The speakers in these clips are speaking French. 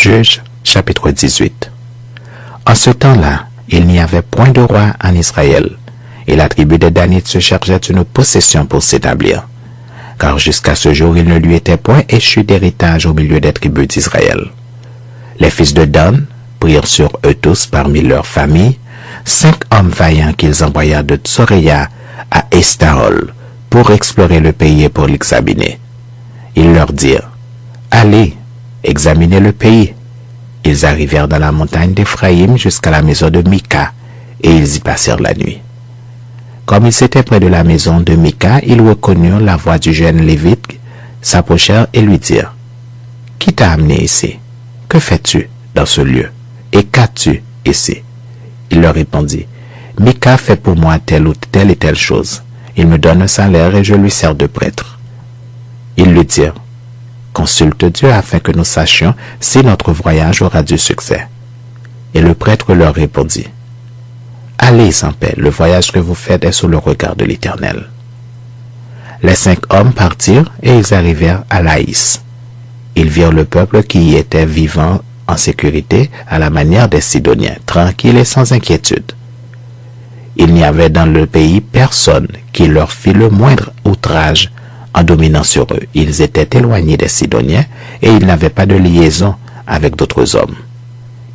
Juges, chapitre 18. En ce temps-là, il n'y avait point de roi en Israël, et la tribu de Danite se cherchait une possession pour s'établir, car jusqu'à ce jour il ne lui était point échu d'héritage au milieu des tribus d'Israël. Les fils de Dan prirent sur eux tous parmi leurs familles 5 hommes vaillants qu'ils envoyèrent de Tsoréa à Estaol pour explorer le pays et pour l'examiner. Ils leur dirent, « Allez, examinez le pays. » Ils arrivèrent dans la montagne d'Éphraïm jusqu'à la maison de Mika, et ils y passèrent la nuit. Comme ils étaient près de la maison de Mika, ils reconnurent la voix du jeune Lévite, s'approchèrent et lui dirent, « Qui t'a amené ici? Que fais-tu dans ce lieu? Et qu'as-tu ici? » Il leur répondit, « Mika fait pour moi telle ou telle et telle chose. Il me donne un salaire et je lui sers de prêtre. » Ils lui dirent, « Consulte Dieu afin que nous sachions si notre voyage aura du succès. » Et le prêtre leur répondit, « Allez en paix, le voyage que vous faites est sous le regard de l'Éternel. » Les 5 hommes partirent et ils arrivèrent à Laïs. Ils virent le peuple qui y était vivant en sécurité à la manière des Sidoniens, tranquilles et sans inquiétude. Il n'y avait dans le pays personne qui leur fit le moindre outrage en dominant sur eux. Ils étaient éloignés des Sidoniens et ils n'avaient pas de liaison avec d'autres hommes.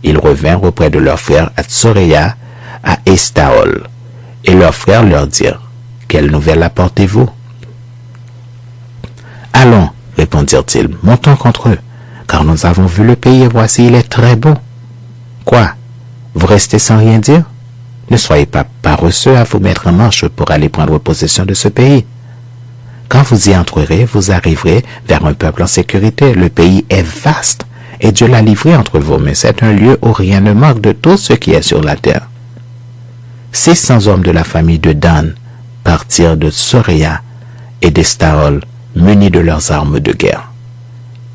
Ils revinrent auprès de leurs frères à Tsoréa, à Estaol, et leurs frères leur dirent, « Quelle nouvelle apportez-vous? » « Allons, répondirent-ils, montons contre eux, car nous avons vu le pays et voici il est très beau. » « Quoi? Vous restez sans rien dire? Ne soyez pas paresseux à vous mettre en marche pour aller prendre possession de ce pays. Quand vous y entrerez, vous arriverez vers un peuple en sécurité. Le pays est vaste et Dieu l'a livré entre vos mains. C'est un lieu où rien ne manque de tout ce qui est sur la terre. 600 hommes de la famille de Dan partirent de Tsoréa et d'Estaol munis de leurs armes de guerre.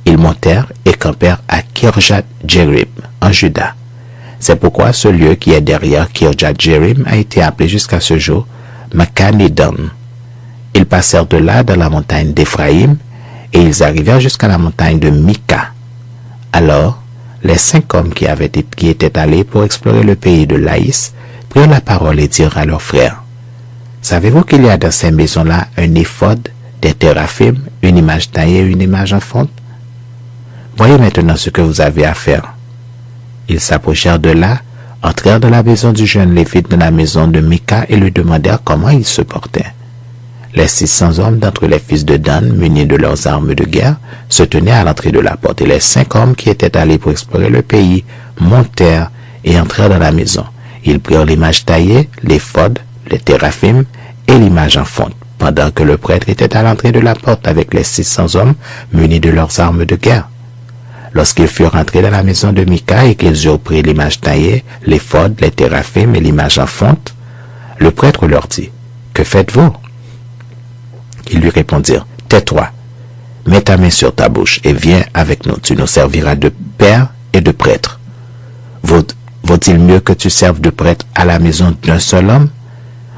Ils montèrent et campèrent à Kirjath-Jéarim, en Juda. C'est pourquoi ce lieu qui est derrière Kirjath-Jéarim a été appelé jusqu'à ce jour Makanidan. Ils passèrent de là dans la montagne d'Éphraïm et ils arrivèrent jusqu'à la montagne de Mika. Alors, les 5 hommes qui étaient allés pour explorer le pays de Laïs prirent la parole et dirent à leurs frères, « Savez-vous qu'il y a dans ces maisons-là un éphod, des téraphim, une image taillée et une image en fonte? Voyez maintenant ce que vous avez à faire. » Ils s'approchèrent de là, entrèrent dans la maison du jeune Lévite dans la maison de Mika et lui demandèrent comment il se portait. Les 600 hommes d'entre les fils de Dan, munis de leurs armes de guerre, se tenaient à l'entrée de la porte, et les 5 hommes qui étaient allés pour explorer le pays montèrent et entrèrent dans la maison. Ils prirent l'image taillée, l'éphod, les téraphim et l'image en fonte, pendant que le prêtre était à l'entrée de la porte avec les 600 hommes munis de leurs armes de guerre. Lorsqu'ils furent entrés dans la maison de Mika et qu'ils eurent pris l'image taillée, l'éphod, les téraphim et l'image en fonte, le prêtre leur dit, « Que faites-vous? » Ils lui répondirent, « Tais-toi, mets ta main sur ta bouche et viens avec nous, tu nous serviras de père et de prêtre. Vaut-il mieux que tu serves de prêtre à la maison d'un seul homme,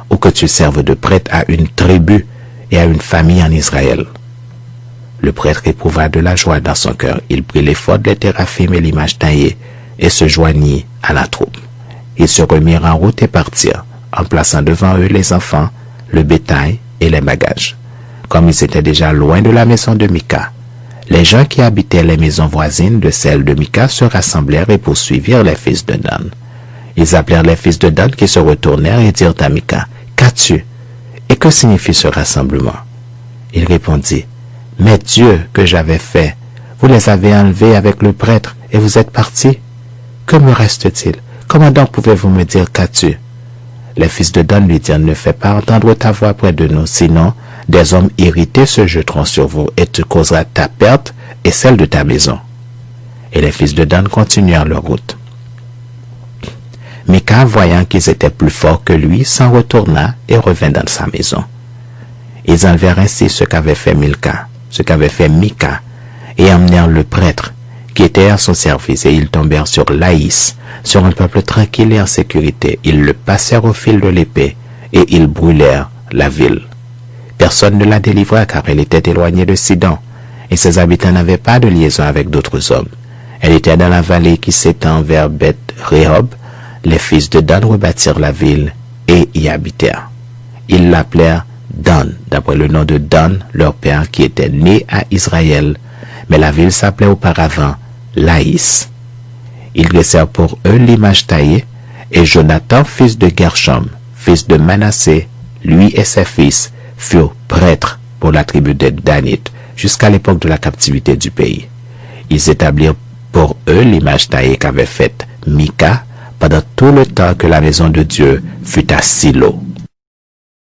ou que tu serves de prêtre à une tribu et à une famille en Israël? » Le prêtre éprouva de la joie dans son cœur. Il prit l'éphod, les téraphim et l'image taillée et se joignit à la troupe. Ils se remirent en route et partirent, en plaçant devant eux les enfants, le bétail et les bagages. Comme ils étaient déjà loin de la maison de Mika, les gens qui habitaient les maisons voisines de celle de Mika se rassemblèrent et poursuivirent les fils de Dan. Ils appelèrent les fils de Dan qui se retournèrent et dirent à Mika, « Qu'as-tu? Et que signifie ce rassemblement? » Il répondit, « Mes dieux que j'avais faits, vous les avez enlevés avec le prêtre et vous êtes partis. Que me reste-t-il? Comment donc pouvez-vous me dire qu'as-tu? » Les fils de Dan lui dirent, « Ne fais pas entendre ta voix près de nous, sinon des hommes irrités se jeteront sur vous et tu causeras ta perte et celle de ta maison. » Et les fils de Dan continuèrent leur route. Mika, voyant qu'ils étaient plus forts que lui, s'en retourna et revint dans sa maison. Ils enlevèrent ainsi ce qu'avait fait Mika, et emmenèrent le prêtre, qui était à son service, et ils tombèrent sur Laïs, sur un peuple tranquille et en sécurité. Ils le passèrent au fil de l'épée, et ils brûlèrent la ville. Personne ne la délivra car elle était éloignée de Sidon, et ses habitants n'avaient pas de liaison avec d'autres hommes. Elle était dans la vallée qui s'étend vers Beth-Rehob. Les fils de Dan rebâtirent la ville et y habitèrent. Ils l'appelèrent Dan, d'après le nom de Dan, leur père, qui était né à Israël, mais la ville s'appelait auparavant Laïs. Ils dressèrent pour eux l'image taillée, et Jonathan, fils de Gershom, fils de Manassé, lui et ses fils, furent prêtres pour la tribu des Danites, jusqu'à l'époque de la captivité du pays. Ils établirent pour eux l'image taillée qu'avait faite Mika pendant tout le temps que la maison de Dieu fut à Silo.